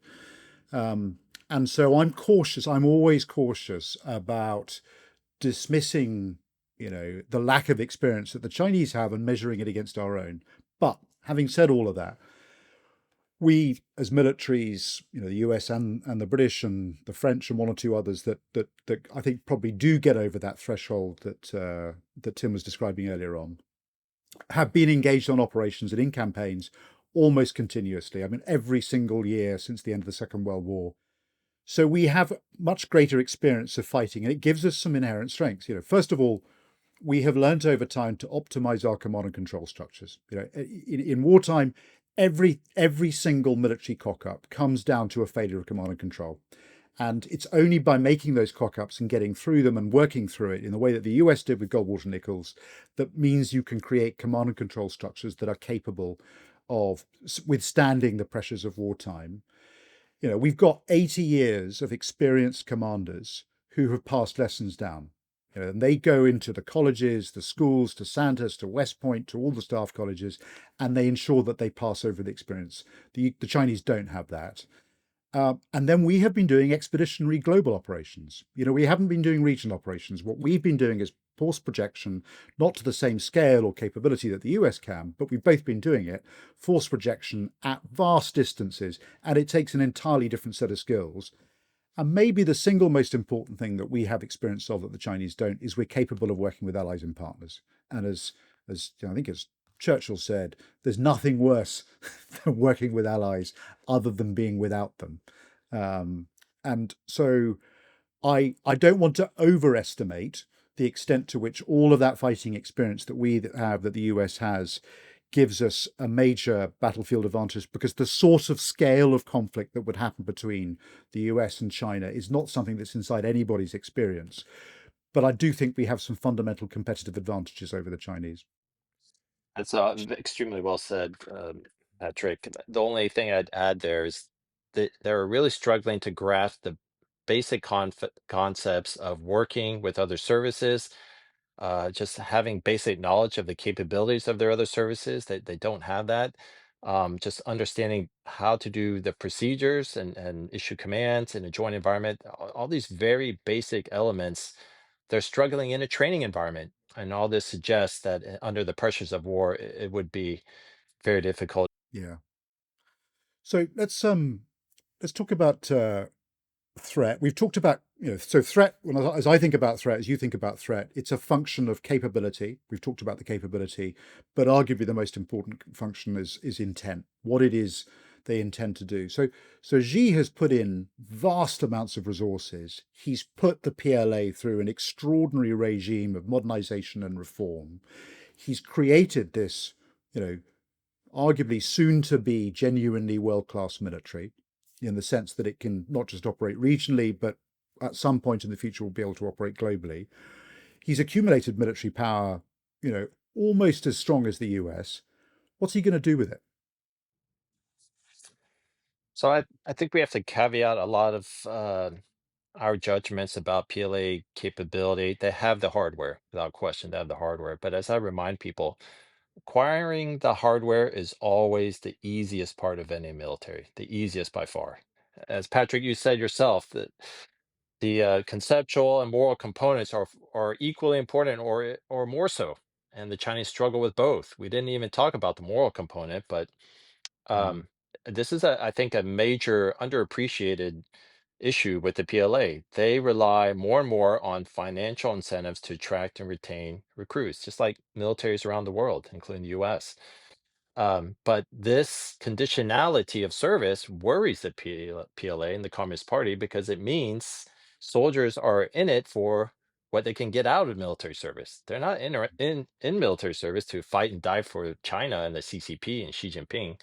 And so I'm cautious. I'm always cautious about dismissing, the lack of experience that the Chinese have and measuring it against our own. But having said all of that, we as militaries, the US and the British and the French and one or two others that I think probably do get over that threshold that Tim was describing earlier on, have been engaged on operations and in campaigns almost continuously. I mean, every single year since the end of the Second World War. So we have much greater experience of fighting, and it gives us some inherent strengths. First of all, we have learned over time to optimize our command and control structures. In wartime, every single military cock-up comes down to a failure of command and control. And it's only by making those cock-ups and getting through them and working through it in the way that the US did with Goldwater Nichols that means you can create command and control structures that are capable of withstanding the pressures of wartime. We've got 80 years of experienced commanders who have passed lessons down. And they go into the colleges, the schools, to Sandhurst, to West Point, to all the staff colleges, and they ensure that they pass over the experience. The Chinese don't have that. And then we have been doing expeditionary global operations. We haven't been doing regional operations. What we've been doing is force projection, not to the same scale or capability that the US can, but we've both been doing it, force projection at vast distances, and it takes an entirely different set of skills. And maybe the single most important thing that we have experience of that the Chinese don't is we're capable of working with allies and partners. And as I think as Churchill said, there's nothing worse than working with allies other than being without them. And so I don't want to overestimate the extent to which all of that fighting experience that we have, that the US has, gives us a major battlefield advantage, because the sort of scale of conflict that would happen between the US and China is not something that's inside anybody's experience. But I do think we have some fundamental competitive advantages over the Chinese. That's extremely well said, Patrick. The only thing I'd add there is that they're really struggling to grasp the basic concepts of working with other services, just having basic knowledge of the capabilities of their other services. They don't have that. Just understanding how to do the procedures and issue commands in a joint environment, all these very basic elements, they're struggling in a training environment. And all this suggests that under the pressures of war, it would be very difficult. Yeah. So let's talk about threat. We've talked about, so threat, as I think about threat, as you think about threat, it's a function of capability. We've talked about the capability, but arguably the most important function is intent, what it is they intend to do. So Xi has put in vast amounts of resources. He's put the PLA through an extraordinary regime of modernization and reform. He's created this, you know, arguably soon to be genuinely world-class military, in the sense that it can not just operate regionally, but at some point in the future will be able to operate globally. He's accumulated military power, you know, almost as strong as the US. What's he going to do with it? So I think we have to caveat a lot of our judgments about PLA capability. They have the hardware, without question, they have the hardware. But as I remind people, acquiring the hardware is always the easiest part of any military, the easiest by far. As Patrick, you said yourself, that the conceptual and moral components are equally important, or more so. And the Chinese struggle with both. We didn't even talk about the moral component, but Mm, um, this is, I think, a major underappreciated issue with the PLA. They rely more and more on financial incentives to attract and retain recruits, just like militaries around the world, including the US. But this conditionality of service worries the PLA and the Communist Party, because it means soldiers are in it for what they can get out of military service. They're not in military service to fight and die for China and the CCP and Xi Jinping.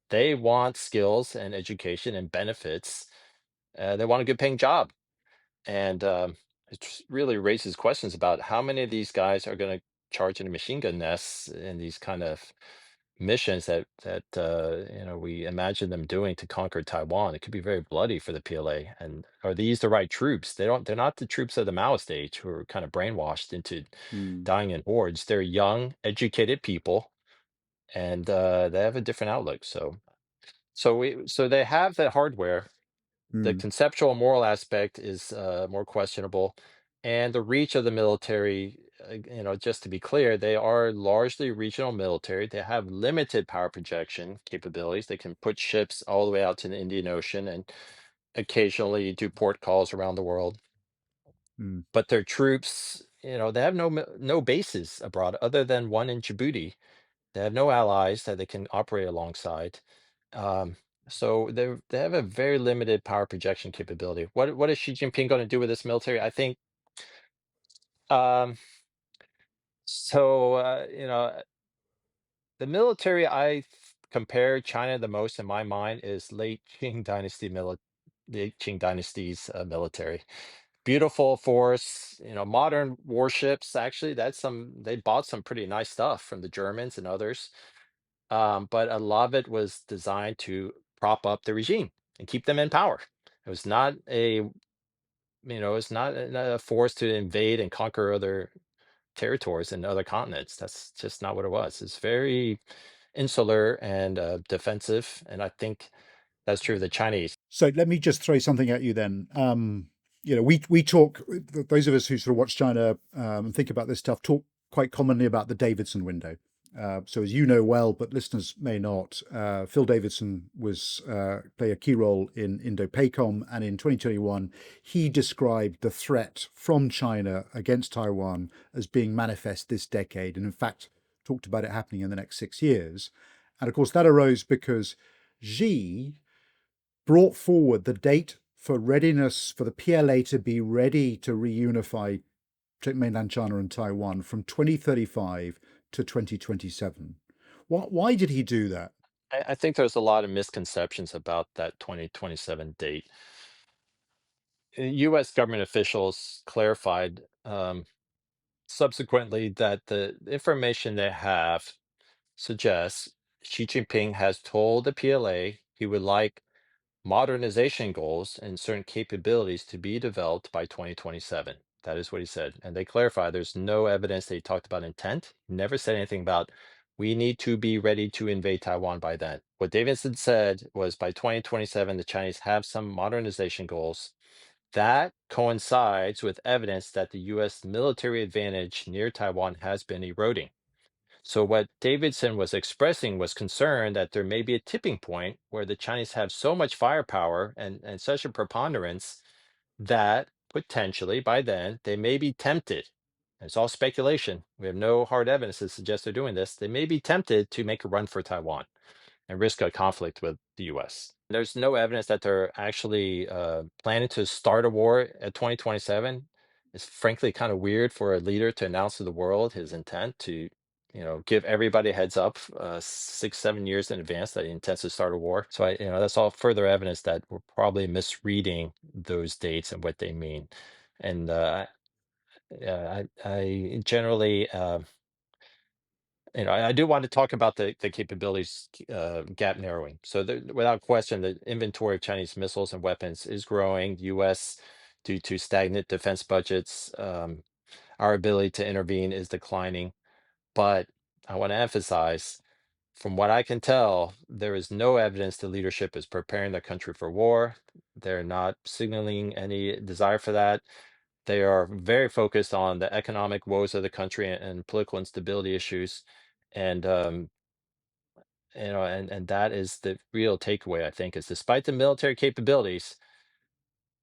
They want skills and education and benefits. They want a good paying job. And really raises questions about how many of these guys are going to charge into machine gun nests in these kind of missions that we imagine them doing to conquer Taiwan. It could be very bloody for the PLA. And are these the right troops? They're not the troops of the Maoist age who are kind of brainwashed into mm, dying in hordes. They're young, educated people, and they have a different outlook. So they have the hardware. The mm, conceptual and moral aspect is more questionable, and the reach of the military. Just to be clear, they are largely regional military. They have limited power projection capabilities. They can put ships all the way out to the Indian Ocean and occasionally do port calls around the world. mm, But their troops, they have no bases abroad other than one in Djibouti. They have no allies that they can operate alongside. Um, so they have a very limited power projection capability. What is Xi Jinping going to do with this military? I think um, so. The military compare China the most in my mind is late Qing dynasty's military. Beautiful force, modern warships. Actually, they bought some pretty nice stuff from the Germans and others. But a lot of it was designed to prop up the regime and keep them in power. It was not a force to invade and conquer other territories and other continents. That's just not what it was. It's very insular and defensive, and I think that's true of the Chinese. So let me just throw something at you then. We talk, those of us who sort of watch China and think about this stuff, talk quite commonly about the Davidson window. So as you know well, but listeners may not, Phil Davidson play a key role in Indo-PACOM, and in 2021 he described the threat from China against Taiwan as being manifest this decade, and in fact talked about it happening in the next 6 years. And of course that arose because Xi brought forward the date for readiness for the PLA to be ready to reunify mainland China and Taiwan from 2035 to 2027. Why did he do that? I think there's a lot of misconceptions about that 2027 date. U.S. government officials clarified subsequently that the information they have suggests Xi Jinping has told the PLA he would like modernization goals and certain capabilities to be developed by 2027. That is what he said. And they clarify there's no evidence that he talked about intent. He never said anything about we need to be ready to invade Taiwan by then. What Davidson said was by 2027, the Chinese have some modernization goals. That coincides with evidence that the US military advantage near Taiwan has been eroding. So what Davidson was expressing was concern that there may be a tipping point where the Chinese have so much firepower and such a preponderance that potentially by then they may be tempted. It's all speculation. We have no hard evidence to suggest they're doing this. They may be tempted to make a run for Taiwan. and risk a conflict with the US. There's no evidence that they're actually planning to start a war at 2027. It's frankly kind of weird for a leader to announce to the world his intent to, give everybody a heads up 6, 7 years in advance that he intends to start a war. So that's all further evidence that we're probably misreading those dates and what they mean. And yeah, I generally, I do want to talk about the capabilities gap narrowing. So without question, the inventory of Chinese missiles and weapons is growing. U.S. due to stagnant defense budgets, our ability to intervene is declining. But I want to emphasize, from what I can tell, there is no evidence the leadership is preparing the country for war. They're not signaling any desire for that. They are very focused on the economic woes of the country and political instability issues. And and that is the real takeaway, I think, is despite the military capabilities,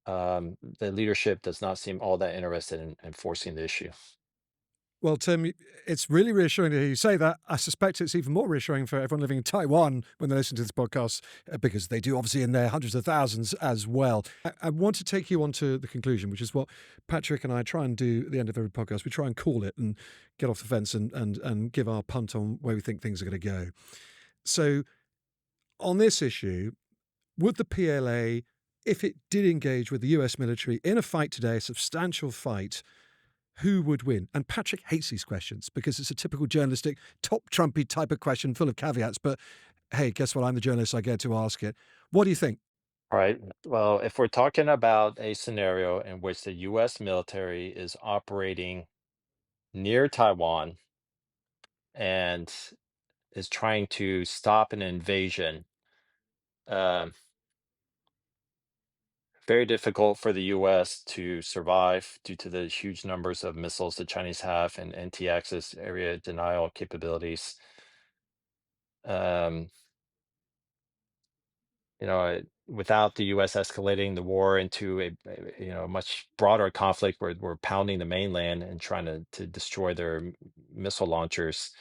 the leadership does not seem all that interested in enforcing the issue. Well, Tim, it's really reassuring to hear you say that. I suspect it's even more reassuring for everyone living in Taiwan when they listen to this podcast, because they do obviously in their hundreds of thousands as well. I want to take you on to the conclusion, which is what Patrick and I try and do at the end of every podcast. We try and call it and get off the fence and give our punt on where we think things are going to go. So on this issue, would the PLA, if it did engage with the US military in a fight today, a substantial fight, who would win? And Patrick hates these questions because it's a typical journalistic, top Trumpy type of question full of caveats. But hey, guess what? I'm the journalist. I get to ask it. What do you think? All right. Well, if we're talking about a scenario in which the US military is operating near Taiwan and is trying to stop an invasion, um, very difficult for the US to survive due to the huge numbers of missiles the Chinese have and anti-access area denial capabilities. Um, Without the U.S. escalating the war into a much broader conflict where we're pounding the mainland and trying to destroy their missile launchers,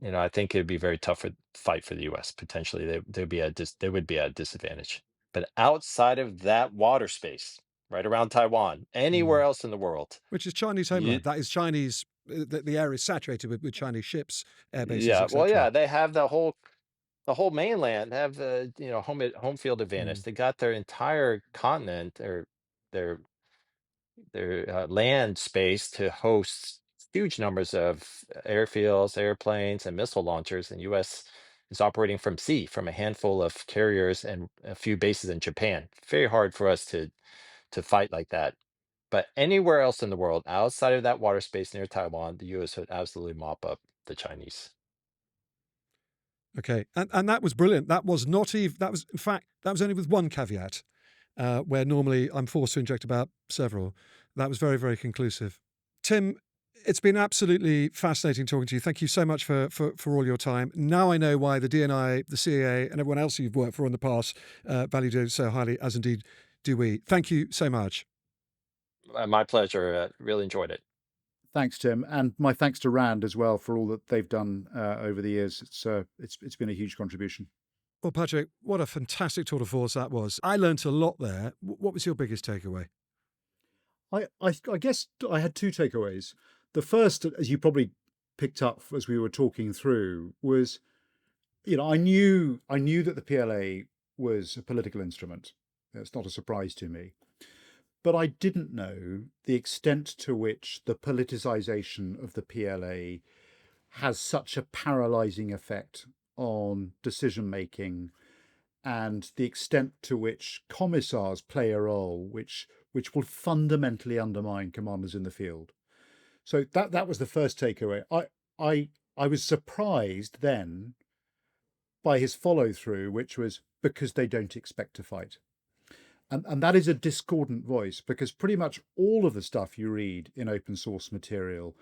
I think it'd be very tough fight for the U.S. Potentially, they would be at a disadvantage. But outside of that water space, right around Taiwan, anywhere else in the world, Which is Chinese you, homeland. That is Chinese. The area is saturated with Chinese ships, air bases, yeah, well, yeah, etc. they have the whole mainland have the home field advantage. They got their entire continent or their land space to host huge numbers of airfields, airplanes, and missile launchers. And U.S. is operating from sea, from a handful of carriers and a few bases in Japan. Very hard for us to fight like that. But anywhere else in the world, outside of that water space near Taiwan, the U.S. would absolutely mop up the Chinese. Okay, and that was brilliant. That was not even. That was, in fact, that was only with one caveat, where normally I'm forced to inject about several. That was very, very conclusive. Tim, it's been absolutely fascinating talking to you. Thank you so much for all your time. Now I know why the DNI, the CAA, and everyone else you've worked for in the past valued you so highly, as indeed do we. Thank you so much. My pleasure. Really enjoyed it. Thanks, Tim, and my thanks to Rand as well for all that they've done over the years. It's been a huge contribution. Well, Patrick, what a fantastic tour de force that was. I learnt a lot there. What was your biggest takeaway? I guess I had two takeaways. The first, as you probably picked up as we were talking through, was I knew that the PLA was a political instrument. It's not a surprise to me. But I didn't know the extent to which the politicization of the PLA has such a paralyzing effect on decision making, and the extent to which commissars play a role which will fundamentally undermine commanders in the field. So that was the first takeaway. I was surprised then by his follow through, which was because they don't expect to fight. And that is a discordant voice, because pretty much all of the stuff you read in open source material,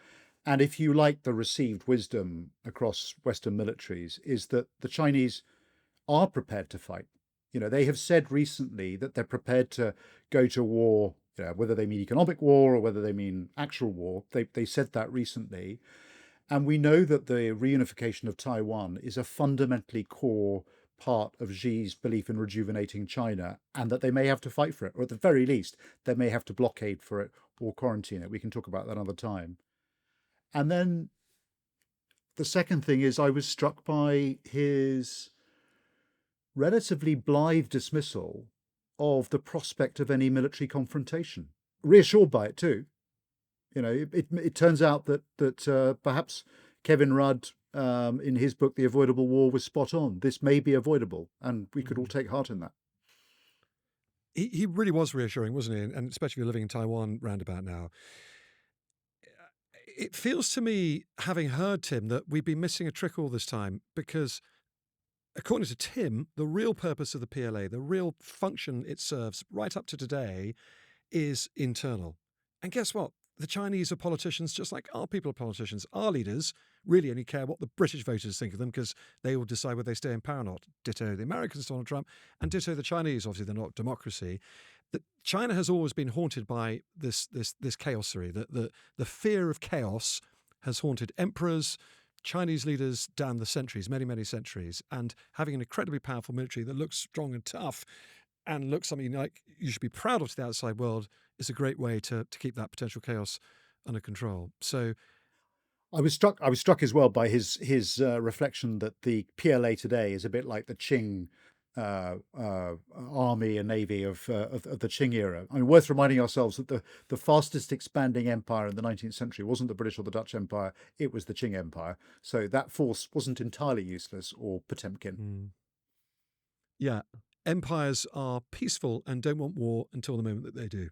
and if you like the received wisdom across Western militaries, is that the Chinese are prepared to fight. They have said recently that they're prepared to go to war, whether they mean economic war or whether they mean actual war. They said that recently. And we know that the reunification of Taiwan is a fundamentally core part of Xi's belief in rejuvenating China, and that they may have to fight for it, or at the very least, they may have to blockade for it or quarantine it. We can talk about that another time. And then the second thing is, I was struck by his relatively blithe dismissal of the prospect of any military confrontation, reassured by it too. It turns out that perhaps Kevin Rudd, in his book The Avoidable War, was spot on. This may be avoidable, and we could all take heart in that. He really was reassuring, wasn't he? And especially if you're living in Taiwan roundabout now. It feels to me, having heard Tim, that we've been missing a trick all this time, because according to Tim, the real purpose of the PLA, the real function it serves right up to today, is internal. And guess what? The Chinese are politicians just like our people are politicians. Our leaders really only care what the British voters think of them, because they will decide whether they stay in power or not. Ditto the Americans, Donald Trump, and ditto the Chinese. Obviously, they're not democracy. That China has always been haunted by this chaosery. The fear of chaos has haunted emperors, Chinese leaders down the centuries, many, many centuries, and having an incredibly powerful military that looks strong and tough and looks something like you should be proud of to the outside world is a great way to keep that potential chaos under control. So I was struck as well by his reflection that the PLA today is a bit like the Qing army and navy of the Qing era. I mean, worth reminding ourselves that the fastest expanding empire in the 19th century wasn't the British or the Dutch Empire; it was the Qing Empire. So that force wasn't entirely useless or Potemkin. Yeah, empires are peaceful and don't want war until the moment that they do.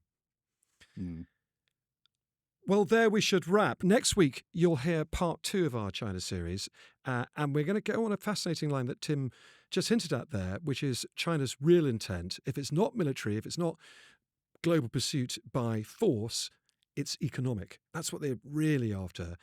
Well, there we should wrap. Next week, you'll hear part 2 of our China series, and we're going to go on a fascinating line that Tim just hinted at there, which is China's real intent. If it's not military, if it's not global pursuit by force, it's economic. That's what they're really after.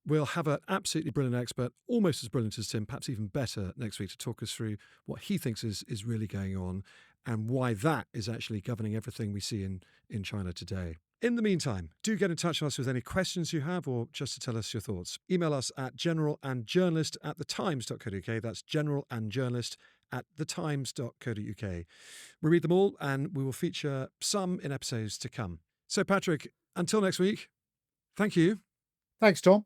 We'll have an absolutely brilliant expert, almost as brilliant as Tim, perhaps even better, next week to talk us through what he thinks is really going on and why that is actually governing everything we see in China today. In the meantime, do get in touch with us with any questions you have or just to tell us your thoughts. Email us at generalandjournalist@thetimes.co.uk. That's generalandjournalist@thetimes.co.uk. We read them all and we will feature some in episodes to come. So, Patrick, until next week, thank you. Thanks, Tom.